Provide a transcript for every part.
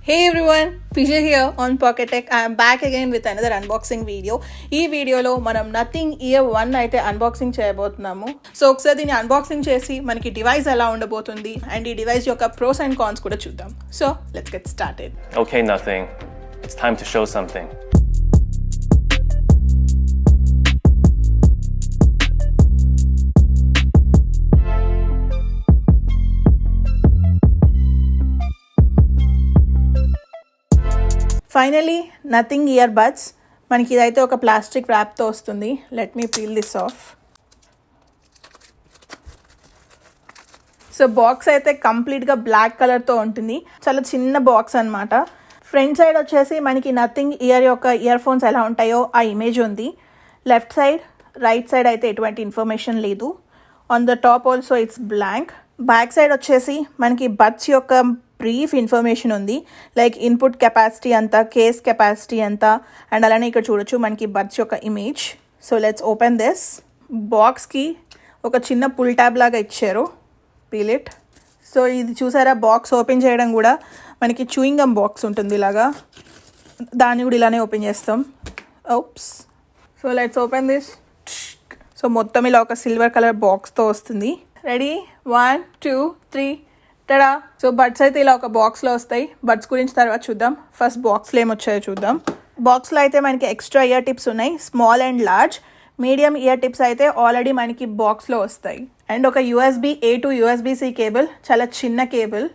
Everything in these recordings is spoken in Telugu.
Hey everyone, Vijay here on Pocket Tech. I am back again with another unboxing video. ఈ వీడియోలో మనం నథింగ్ ఇయర్ 1 అయితే అన్బాక్సింగ్ చేయబోతున్నాము. సో ఒకసారి దీన్ని అన్బాక్సింగ్ చేసి మనకి డివైస్ ఎలా ఉండబోతుంది అండ్ ఈ డివైస్ యొక్క ప్రోస్ అండ్ కాన్స్ కూడా చూద్దాం. So let's get started. Okay, nothing. It's time to show something. Finally nothing ear buds మనకి ఇదైతే ఒక ప్లాస్టిక్ ర్యాప్తో వస్తుంది. Let me peel this off. So box అయితే కంప్లీట్గా బ్లాక్ కలర్తో ఉంటుంది. చాలా చిన్న బాక్స్ అనమాట. ఫ్రంట్ సైడ్ వచ్చేసి మనకి నథింగ్ ఇయర్ యొక్క ఇయర్ ఫోన్స్ ఎలా ఉంటాయో ఆ ఇమేజ్ ఉంది. లెఫ్ట్ సైడ్ రైట్ సైడ్ అయితే ఎటువంటి ఇన్ఫర్మేషన్ లేదు. On the top also it's blank. Back side వచ్చేసి మనకి బడ్స్ యొక్క బ్రీఫ్ ఇన్ఫర్మేషన్ ఉంది. లైక్ ఇన్పుట్ కెపాసిటీ అంతా, కేస్ కెపాసిటీ అంతా, అండ్ అలానే ఇక్కడ చూడొచ్చు మనకి బడ్స్ యొక్క image. So let's open this. బాక్స్కి ఒక చిన్న పుల్ ట్యాబ్ లాగా ఇచ్చారు. Peel it. సో ఇది చూసారా, బాక్స్ ఓపెన్ చేయడం కూడా మనకి చూయింగ్ గమ్ బాక్స్ ఉంటుంది ఇలాగా. దాన్ని కూడా ఇలానే ఓపెన్ చేస్తాం. Ops. So let's open this. So మొత్తం ఇలా ఒక సిల్వర్ కలర్ బాక్స్తో వస్తుంది. Ready, 1 2 3 ta-da. సో బడ్స్ అయితే ఇలా ఒక బాక్స్లో వస్తాయి. బడ్స్ గురించి తర్వాత చూద్దాం. ఫస్ట్ బాక్స్లో ఏమొచ్చాయో చూద్దాం. బాక్స్లో అయితే మనకి ఎక్స్ట్రా ఇయర్ టిప్స్ ఉన్నాయి, small and large. Medium year tips అయితే ఆల్రెడీ మనకి బాక్స్లో వస్తాయి. అండ్ ఒక USB-A to USB-C కేబుల్, చాలా చిన్న cable,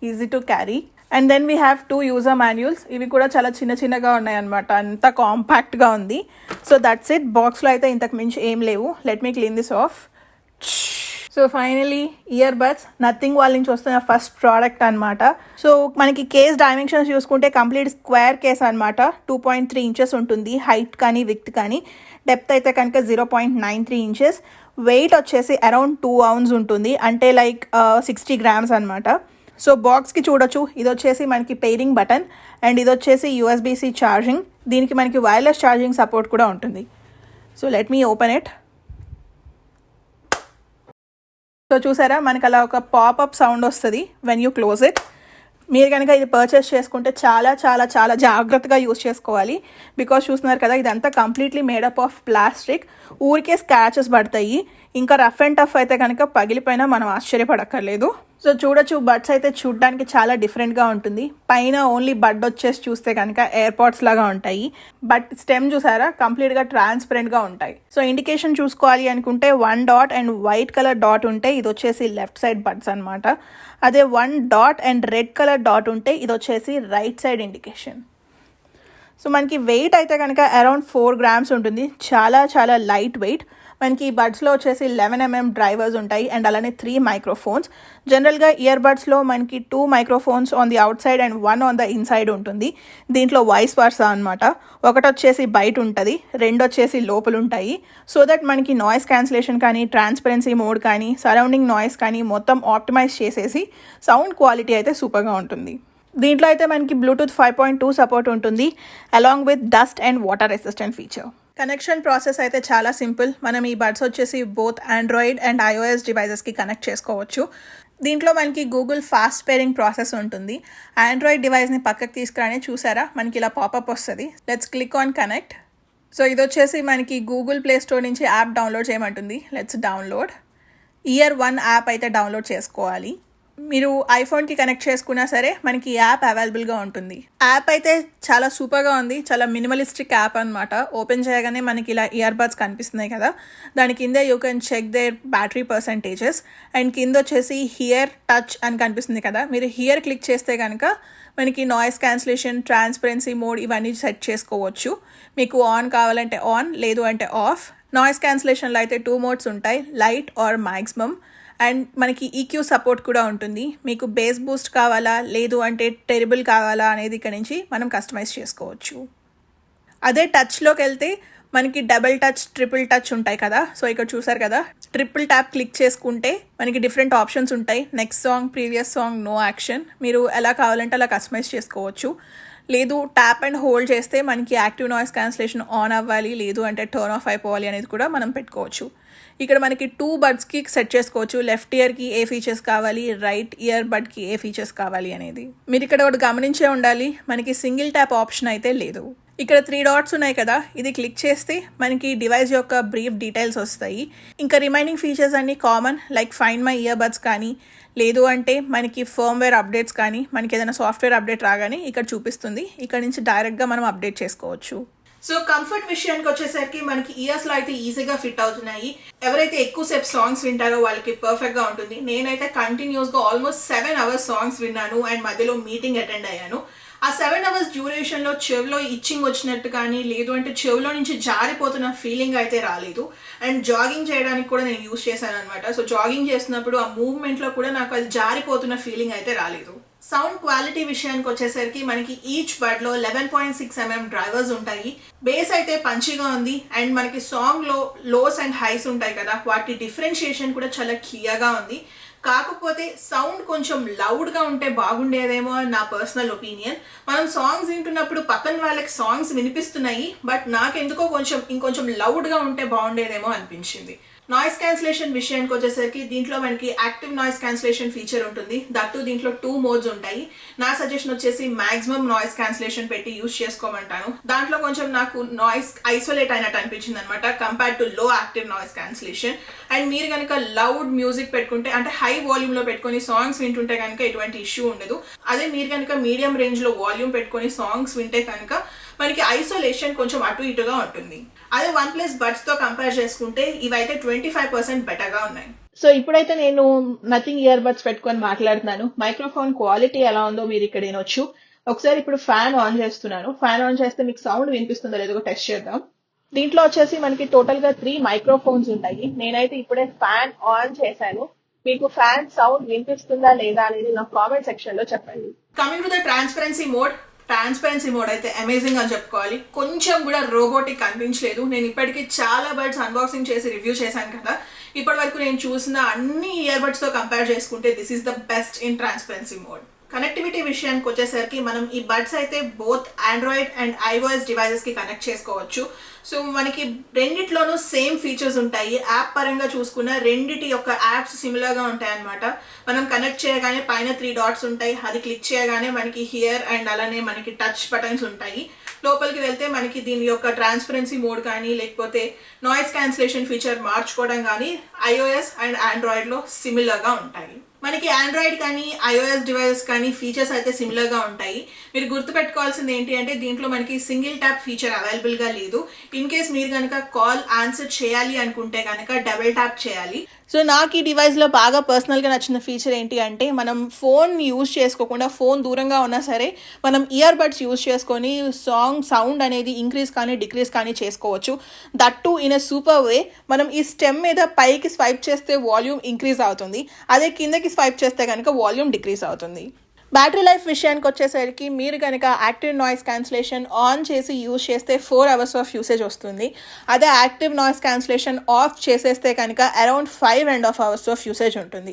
easy to carry. And then we have 2 user manuals. ఇవి కూడా చాలా చిన్నగా ఉన్నాయి అనమాట, అంత కాంపాక్ట్గా ఉంది. So that's it. బాక్స్లో అయితే ఇంతకు మించి ఏం లేవు. Let me clean this off. So finally ear buds Nothing వాళ్ళ నుంచి వస్తున్న ఫస్ట్ ప్రోడక్ట్ అనమాట. సో మనకి కేస్ డైమెన్షన్స్ చూసుకుంటే కంప్లీట్ స్క్వేర్ కేస్ అనమాట. 2.3 ఇంచెస్ ఉంటుంది హైట్ కానీ విడ్త్ కానీ. డెప్త్ అయితే కనుక 0.93 ఇంచెస్. వెయిట్ వచ్చేసి అరౌండ్ 2 ounces ఉంటుంది, అంటే లైక్ 60 grams అనమాట. సో బాక్స్కి చూడొచ్చు, ఇది వచ్చేసి మనకి పెయిరింగ్ బటన్ అండ్ ఇది వచ్చేసి USB-C ఛార్జింగ్. దీనికి మనకి వైర్లెస్ ఛార్జింగ్ సపోర్ట్ కూడా ఉంటుంది. So let me open it. So చూసారా, మనకు అలా ఒక పాపప్ సౌండ్ వస్తుంది వెన్ యూ క్లోజ్ ఇట్. మీరు కనుక ఇది పర్చేస్ చేసుకుంటే చాలా చాలా చాలా జాగ్రత్తగా యూస్ చేసుకోవాలి. బికాస్ చూస్తున్నారు కదా, ఇదంతా కంప్లీట్లీ మేడప్ ఆఫ్ ప్లాస్టిక్. ఊరికే స్క్రాచెస్ పడతాయి. ఇంకా రఫ్ అండ్ టఫ్ అయితే కనుక పగిలిపోయినా మనం ఆశ్చర్యపడక్కర్లేదు. సో చూడొచ్చు, బడ్స్ అయితే చూడడానికి చాలా డిఫరెంట్గా ఉంటుంది. పైన ఓన్లీ బడ్ వచ్చేసి చూస్తే కనుక ఎయిర్పాడ్స్ లాగా ఉంటాయి. బట్ స్టెమ్ చూసారా, కంప్లీట్గా ట్రాన్స్పరెంట్గా ఉంటాయి. సో ఇండికేషన్ చూసుకోవాలి అనుకుంటే 1 dot and white colour dot ఉంటే ఇది వచ్చేసి లెఫ్ట్ సైడ్ బడ్స్ అనమాట. అదే 1 dot and red colour dot ఉంటే ఇది వచ్చేసి రైట్ సైడ్ ఇండికేషన్. సో మనకి వెయిట్ అయితే కనుక అరౌండ్ 4 grams ఉంటుంది. చాలా చాలా లైట్ వెయిట్. మనకి ఈ బడ్స్లో వచ్చేసి 11 mm డ్రైవర్స్ ఉంటాయి అండ్ అలానే 3 మైక్రోఫోన్స్. జనరల్గా ఇయర్ బడ్స్లో మనకి 2 microphones on the out side and 1 on the inside ఉంటుంది. దీంట్లో వాయిస్ వర్సా అనమాట. ఒకటి వచ్చేసి బయట ఉంటుంది, 2 వచ్చేసి లోపల ఉంటాయి. సో దట్ మనకి నాయిస్ క్యాన్సిలేషన్ కానీ, ట్రాన్స్పరెన్సీ మోడ్ కానీ, సరౌండింగ్ నాయిస్ కానీ మొత్తం ఆప్టిమైజ్ చేసేసి సౌండ్ క్వాలిటీ అయితే సూపర్గా ఉంటుంది. దీంట్లో అయితే మనకి బ్లూటూత్ 5.2 సపోర్ట్ ఉంటుంది, along with dust and water resistant feature. Connection process అయితే చాలా సింపుల్. మనం ఈ బడ్స్ వచ్చేసి బోత్ ఆండ్రాయిడ్ అండ్ iOS డివైజెస్కి కనెక్ట్ చేసుకోవచ్చు. దీంట్లో మనకి గూగుల్ ఫాస్ట్ పేరింగ్ ప్రాసెస్ ఉంటుంది. ఆండ్రాయిడ్ డివైస్ని పక్కకు తీసుకురానే చూసారా, మనకి ఇలా పాపప్ వస్తుంది. Let's click on connect. So ఇది వచ్చేసి మనకి గూగుల్ ప్లే స్టోర్ నుంచి యాప్ డౌన్లోడ్ చేయమంటుంది. Let's download. ఇయర్ 1 యాప్ అయితే డౌన్లోడ్ చేసుకోవాలి. మీరు ఐఫోన్కి కనెక్ట్ చేసుకున్నా సరే మనకి యాప్ అవైలబుల్గా ఉంటుంది. యాప్ అయితే చాలా సూపర్గా ఉంది. చాలా మినిమలిస్టిక్ యాప్ అనమాట. ఓపెన్ చేయగానే మనకి ఇలా ఇయర్ బడ్స్ కనిపిస్తున్నాయి కదా, దాని కింద you can check their battery percentages. And కింద వచ్చేసి హియర్ టచ్ అని కనిపిస్తుంది కదా, మీరు హియర్ క్లిక్ చేస్తే కనుక మనకి నాయిస్ క్యాన్సిలేషన్, ట్రాన్స్పరెన్సీ మోడ్ ఇవన్నీ సెట్ చేసుకోవచ్చు. మీకు ఆన్ కావాలంటే ఆన్, లేదు అంటే ఆఫ్. నాయిస్ క్యాన్సిలేషన్లో అయితే 2 modes ఉంటాయి, లైట్ ఆర్ మ్యాక్సిమమ్. అండ్ మనకి EQ సపోర్ట్ కూడా ఉంటుంది. మీకు బేస్ బూస్ట్ కావాలా, లేదు అంటే టెరిబుల్ కావాలా అనేది ఇక్కడ నుంచి మనం కస్టమైజ్ చేసుకోవచ్చు. అదే టచ్లోకి వెళ్తే మనకి డబుల్ టచ్, ట్రిపుల్ టచ్ ఉంటాయి కదా. సో ఇక్కడ చూసారు కదా, ట్రిపుల్ ట్యాప్ క్లిక్ చేసుకుంటే మనకి డిఫరెంట్ ఆప్షన్స్ ఉంటాయి. Next song, previous song, no action. మీరు ఎలా కావాలంటే అలా కస్టమైజ్ చేసుకోవచ్చు. లేదు ట్యాప్ అండ్ హోల్డ్ చేస్తే మనకి యాక్టివ్ నాయిస్ క్యాన్సిలేషన్ ఆన్ అవ్వాలి, లేదు అంటే టర్న్ ఆఫ్ అయిపోవాలి అనేది కూడా మనం పెట్టుకోవచ్చు. ఇక్కడ మనకి 2 బడ్స్కి సెట్ చేసుకోవచ్చు. లెఫ్ట్ ఇయర్కి ఏ ఫీచర్స్ కావాలి, రైట్ ఇయర్ బడ్కి ఏ ఫీచర్స్ కావాలి అనేది. మీరు ఇక్కడ ఒకటి గమనించే ఉండాలి, మనకి సింగిల్ ట్యాప్ ఆప్షన్ అయితే లేదు. ఇక్కడ 3 డాట్స్ ఉన్నాయి కదా, ఇది క్లిక్ చేస్తే మనకి డివైస్ యొక్క బ్రీఫ్ డీటెయిల్స్ వస్తాయి. ఇంకా రిమైనింగ్ ఫీచర్స్ అన్నీ common, like find my ear buds కానీ, లేదు అంటే మనకి ఫర్మ్వేర్ అప్డేట్స్ కానీ, మనకి ఏదైనా సాఫ్ట్వేర్ అప్డేట్ రాగానే ఇక్కడ చూపిస్తుంది. ఇక్కడ నుంచి డైరెక్ట్గా మనం అప్డేట్ చేసుకోవచ్చు. సో కంఫర్ట్ విషయానికి వచ్చేసరికి మనకి ఇయర్స్లో అయితే ఈజీగా ఫిట్ అవుతున్నాయి. ఎవరైతే ఎక్కువసేపు సాంగ్స్ వింటారో వాళ్ళకి పర్ఫెక్ట్గా ఉంటుంది. నేనైతే కంటిన్యూస్గా ఆల్మోస్ట్ 7 hours సాంగ్స్ విన్నాను అండ్ మధ్యలో మీటింగ్ అటెండ్ అయ్యాను. ఆ 7 hours డ్యూరేషన్లో చెవిలో ఇచ్చింగ్ వచ్చినట్టు కానీ, లేదు అంటే చెవిలో నుంచి జారిపోతున్న ఫీలింగ్ అయితే రాలేదు. అండ్ జాగింగ్ చేయడానికి కూడా నేను యూజ్ చేశాను అనమాట. సో జాగింగ్ చేస్తున్నప్పుడు ఆ మూవ్మెంట్లో కూడా నాకు అది జారిపోతున్న ఫీలింగ్ అయితే రాలేదు. సౌండ్ క్వాలిటీ విషయానికి వచ్చేసరికి మనకి ఈచ్ బడ్లో 11.6 mm డ్రైవర్స్ ఉంటాయి. బేస్ అయితే పంచిగా ఉంది అండ్ మనకి సాంగ్లో లోస్ అండ్ హైస్ ఉంటాయి కదా, వాటి డిఫరెన్షియేషన్ కూడా చాలా క్లియర్గా ఉంది. కాకపోతే సౌండ్ కొంచెం లౌడ్గా ఉంటే బాగుండేదేమో అని నా పర్సనల్ ఒపీనియన్. మనం సాంగ్స్ వింటున్నప్పుడు పక్కన వాళ్ళకి సాంగ్స్ వినిపిస్తున్నాయి, బట్ నాకెందుకో ఇంకొంచెం లౌడ్గా ఉంటే బాగుండేదేమో అనిపించింది. నాయిస్ క్యాన్సిలేషన్ విషయానికి వచ్చేసరికి దీంట్లో మనకి యాక్టివ్ నాయిస్ క్యాన్సిలేషన్ ఫీచర్ ఉంటుంది. దట్టు దీంట్లో 2 మోడ్స్ ఉంటాయి. నా సజెషన్ వచ్చేసి మాక్సిమం నాయిస్ క్యాన్సిలేషన్ పెట్టి యూజ్ చేసుకోమంటాను. దాంట్లో కొంచెం నాకు నాయిస్ ఐసోలేట్ అయినట్టు అనిపించింది అనమాట, కంపేర్ టు లో యాక్టివ్ నాయిస్ క్యాన్సిలేషన్. అండ్ మీరు కనుక లౌడ్ మ్యూజిక్ పెట్టుకుంటే, అంటే హై వాల్యూమ్లో పెట్టుకొని సాంగ్స్ వింటుంటే కనుక ఎటువంటి ఇష్యూ ఉండదు. అదే మీరు కనుక మీడియం రేంజ్లో వాల్యూమ్ పెట్టుకొని సాంగ్స్ వింటే కనుక మనకి ఐసోలేషన్ కొంచెం అటు ఇటుగా ఉంటుంది. అదే OnePlus బడ్స్తో కంపేర్ చేసుకుంటే ఇవైతే 25% బెటర్గా ఉన్నాయి. సో ఇప్పుడైతే నేను నథింగ్ ఇయర్ బడ్స్ పెట్టుకొని మాట్లాడుతున్నాను. మైక్రోఫోన్ క్వాలిటీ ఎలా ఉందో మీరు ఇక్కడ వినొచ్చు. ఒకసారి ఇప్పుడు ఫ్యాన్ ఆన్ చేస్తున్నాను. ఫ్యాన్ ఆన్ చేస్తే మీకు సౌండ్ వినిపిస్తుందో లేదో టెస్ట్ చేద్దాం. దీంట్లో వచ్చేసి మనకి టోటల్గా 3 మైక్రోఫోన్స్ ఉంటాయి. నేనైతే ఇప్పుడే ఫ్యాన్ ఆన్ చేశాను. మీకు ఫ్యాన్ సౌండ్ వినిపిస్తుందా లేదా అనేది నా కామెంట్ సెక్షన్లో చెప్పండి. Coming to the transparency mode అయితే అమేజింగ్ అని చెప్పుకోవాలి. కొంచెం కూడా రోబోటిక్ అనిపించలేదు. నేను ఇప్పటికీ చాలా బడ్స్ అన్బాక్సింగ్ చేసి రివ్యూ చేశాను కదా, ఇప్పటి వరకు నేను చూసిన అన్ని ఇయర్ బడ్స్తో కంపేర్ చేసుకుంటే this is the best in transparency mode. Connectivity విషయానికి వచ్చేసరికి మనం ఈ బడ్స్ అయితే బోత్ ఆండ్రాయిడ్ అండ్ iOS డివైజెస్కి కనెక్ట్ చేసుకోవచ్చు. సో మనకి రెండిట్లోనూ సేమ్ ఫీచర్స్ ఉంటాయి. యాప్ పరంగా చూసుకున్న రెండిటి యొక్క యాప్స్ సిమిలర్గా ఉంటాయి అన్నమాట. మనం కనెక్ట్ చేయగానే పైన 3 డాట్స్ ఉంటాయి. అది క్లిక్ చేయగానే మనకి హియర్ అండ్ అలానే మనకి టచ్ బటన్స్ ఉంటాయి. లోపలికి వెళ్తే మనకి దీని యొక్క ట్రాన్స్పరెన్సీ మోడ్ కానీ, లేకపోతే నాయిస్ క్యాన్సిలేషన్ ఫీచర్ మార్చుకోవడం కానీ iOS అండ్ ఆండ్రాయిడ్లో సిమిలర్గా ఉంటాయి. మనకి ఆండ్రాయిడ్ కానీ iOS డివైజెస్ కానీ ఫీచర్స్ అయితే సిమిలర్గా ఉంటాయి. మీరు గుర్తుపెట్టుకోవాల్సింది ఏంటి అంటే దీంట్లో మనకి సింగిల్ ట్యాప్ ఫీచర్ అవైలబుల్గా లేదు. ఇన్ కేస్ మీరు కనుక కాల్ ఆన్సర్ చేయాలి అనుకుంటే కనుక డబుల్ ట్యాప్ చేయాలి. సో నాకు ఈ డివైస్లో బాగా పర్సనల్గా నచ్చిన ఫీచర్ ఏంటి అంటే మనం ఫోన్ యూజ్ చేసుకోకుండా, ఫోన్ దూరంగా ఉన్నా సరే మనం ఇయర్ బడ్స్ యూజ్ చేసుకొని సౌండ్ అనేది ఇంక్రీజ్ కానీ డిక్రీజ్ కానీ చేసుకోవచ్చు. That too in a super way. మనం ఈ స్టెమ్ మీద పైకి స్వైప్ చేస్తే వాల్యూమ్ ఇంక్రీజ్ అవుతుంది, అదే కిందకి స్వైప్ చేస్తే కనుక వాల్యూమ్ డిక్రీజ్ అవుతుంది. బ్యాటరీ లైఫ్ విషయానికి వచ్చేసరికి మీరు కనుక యాక్టివ్ నాయిస్ క్యాన్సిలేషన్ ఆన్ చేసి యూజ్ చేస్తే 4 hours ఆఫ్ యూసేజ్ వస్తుంది. అదే యాక్టివ్ నాయిస్ క్యాన్సిలేషన్ ఆఫ్ చేసేస్తే కనుక అరౌండ్ 5.5 hours ఆఫ్ యూసేజ్ ఉంటుంది.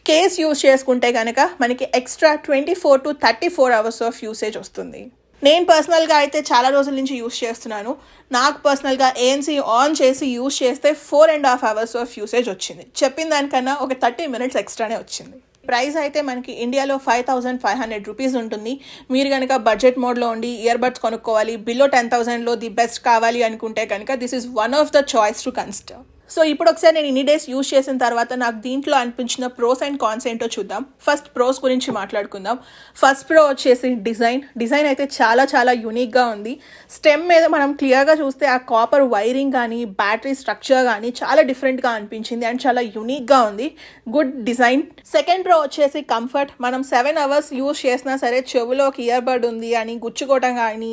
కేస్ యూజ్ చేసుకుంటే కనుక మనకి extra 24 to 34 hours of usage వస్తుంది. నేను పర్సనల్గా అయితే చాలా రోజుల నుంచి యూజ్ చేస్తున్నాను. నాకు పర్సనల్గా ANC ఆన్ చేసి యూజ్ చేస్తే 4.5 hours ఆఫ్ యూసేజ్ వచ్చింది. చెప్పిన దానికన్నా ఒక 30 minutes ఎక్స్ట్రానే వచ్చింది. ప్రైస్ అయితే మనకి ఇండియాలో 5,500 రూపీస్ ఉంటుంది. మీరు కనుక బడ్జెట్ మోడ్లో ఉండి ఇయర్ బడ్స్ కొనుక్కోవాలి, బిలో 10,000లో ది బెస్ట్ కావాలి అనుకుంటే కనుక this is one of the choice to consider. So ఇప్పుడు ఒకసారి నేను ఇన్ని డేస్ యూజ్ చేసిన తర్వాత నాకు దీంట్లో అనిపించిన ప్రోస్ అండ్ కాన్స్ ఏంటో చూద్దాం. ఫస్ట్ ప్రోస్ గురించి మాట్లాడుకుందాం. ఫస్ట్ ప్రో వచ్చేసి డిజైన్ అయితే చాలా చాలా యూనిక్గా ఉంది. స్టెమ్ మీద మనం క్లియర్గా చూస్తే ఆ కాపర్ వైరింగ్ కానీ, బ్యాటరీ స్ట్రక్చర్ కానీ చాలా డిఫరెంట్గా అనిపించింది అండ్ చాలా యూనిక్గా ఉంది. Good design. సెకండ్ ప్రో వచ్చేసి కంఫర్ట్. మనం 7 hours యూజ్ చేసినా సరే చెవులోకి ఇయర్ బడ్ ఉంది అని గుచ్చుకోవటం కానీ,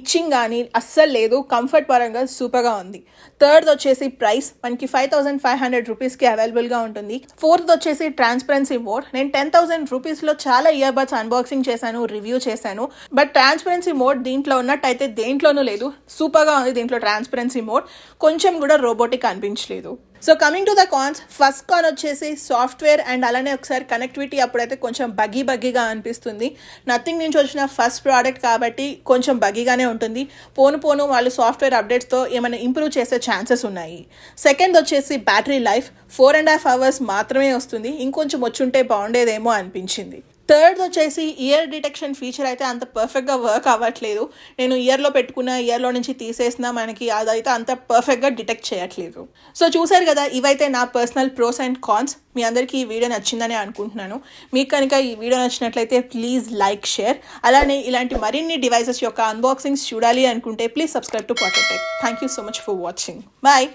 ఇచ్చింగ్ కానీ అస్సలు లేదు. కంఫర్ట్ పరంగా సూపర్గా ఉంది. థర్డ్ వచ్చేసి ప్రైస్ మనకి 5,500 రూపీస్కి అవైలబుల్గా ఉంటుంది. ఫోర్త్ వచ్చేసి ట్రాన్స్పరెన్సీ మోడ్. నేను 10,000 రూపీస్లో చాలా ఇయర్ బడ్స్ అన్బాక్సింగ్ చేశాను, రివ్యూ చేశాను. బట్ ట్రాన్స్పరెన్సీ మోడ్ దీంట్లో ఉన్నట్టయితే దేంట్లోనూ లేదు. సూపర్గా ఉంది దీంట్లో ట్రాన్స్పరెన్సీ మోడ్. కొంచెం కూడా రోబోటిక్ అనిపించలేదు. So coming to the cons, first con వచ్చేసి సాఫ్ట్వేర్ అండ్ అలానే ఒకసారి కనెక్టివిటీ అప్పుడైతే కొంచెం బగ్గీగా అనిపిస్తుంది. నథింగ్ నుంచి వచ్చిన ఫస్ట్ ప్రోడక్ట్ కాబట్టి కొంచెం బగ్గీగానే ఉంటుంది. పోను వాళ్ళు సాఫ్ట్వేర్ అప్డేట్స్తో ఏమైనా ఇంప్రూవ్ చేసే ఛాన్సెస్ ఉన్నాయి. సెకండ్ వచ్చేసి బ్యాటరీ లైఫ్ 4.5 hours మాత్రమే వస్తుంది. ఇంకొంచెం వచ్చుంటే బాగుండేదేమో అనిపించింది. థర్డ్ వచ్చేసి ఇయర్ డిటెక్షన్ ఫీచర్ అయితే అంత పర్ఫెక్ట్గా వర్క్ అవ్వట్లేదు. నేను ఇయర్లో పెట్టుకున్న ఇయర్లో నుంచి తీసేసిన మనకి అదైతే అంత పర్ఫెక్ట్గా డిటెక్ట్ చేయట్లేదు. సో చూసారు కదా, ఇవైతే నా పర్సనల్ ప్రోస్ అండ్ కాన్స్. మీ అందరికీ ఈ వీడియో నచ్చిందని అనుకుంటున్నాను. మీకు కనుక ఈ వీడియో నచ్చినట్లయితే ప్లీజ్ లైక్, షేర్. అలానే ఇలాంటి మరిన్ని డివైసెస్ యొక్క అన్బాక్సింగ్స్ చూడాలి అనుకుంటే please subscribe to Pocket Tech. Thank you so much for watching. Bye.